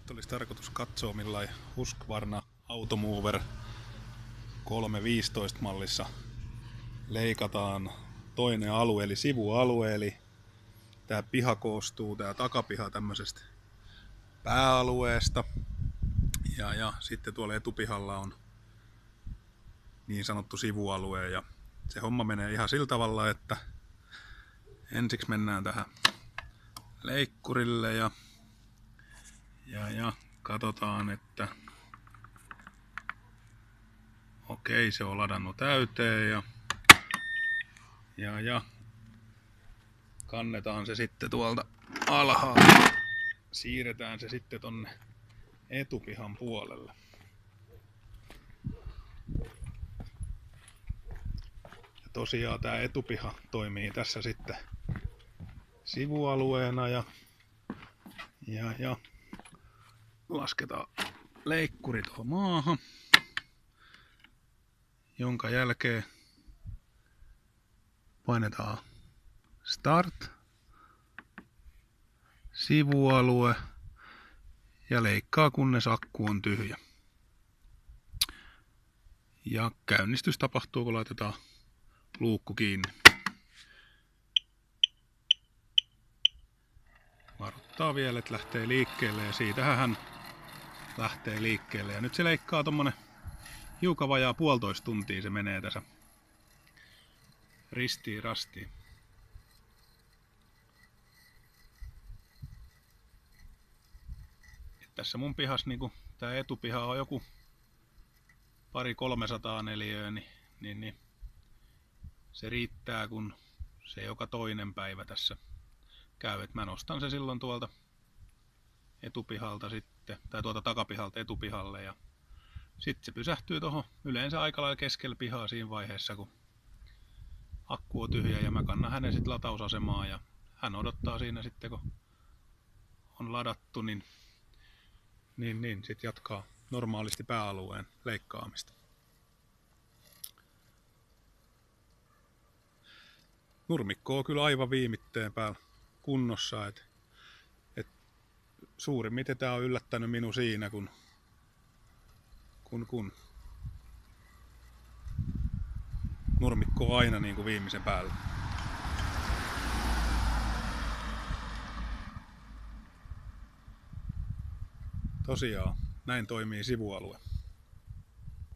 Nyt olisi tarkoitus katsoa millainen Husqvarna Automover 315 mallissa leikataan toinen alue eli sivualue, eli tää piha koostuu, tää takapiha tämmöisestä pääalueesta ja sitten tuolla etupihalla on niin sanottu sivualue, ja se homma menee ihan sillä tavalla, että ensiksi mennään tähän leikkurille ja katsotaan, että okei, se on ladannut täyteen ja kannetaan se sitten tuolta alhaalta. Siirretään se sitten tonne etupihan puolelle. Ja tosiaan tää etupiha toimii tässä sitten sivualueena ja lasketaan leikkuri tuohon maahan, jonka jälkeen painetaan start, sivualue ja leikkaa kunnes akku on tyhjä. Ja käynnistys tapahtuu kun laitetaan luukku kiinni. Varoittaa vielä, että lähtee liikkeelle, ja siitähän hän lähtee liikkeelle. Ja nyt se leikkaa tommonen hiukan vajaa 1,5 tuntia, se menee tässä ristiin rastiin. Et tässä mun pihassa niinku tää etupiha on joku 200-300 neliöä, niin se riittää, kun se joka toinen päivä tässä käy. Et mä nostan se silloin tuolta etupihalta sitten, tai tuolta takapihalta etupihalle, ja sitten se pysähtyy tuohon yleensä aika lailla keskellä pihaa siinä vaiheessa, kun akku on tyhjä, ja mä kannan hänen sitten latausasemaan, ja hän odottaa siinä sitten, kun on ladattu, niin sitten jatkaa normaalisti pääalueen leikkaamista. Nurmikko on kyllä aivan viimitteen päällä kunnossa, et suurimmiten tää on yllättänyt minun siinä, kun nurmikko on aina niin kuin viimeisen päällä. Tosiaan, näin toimii sivualue.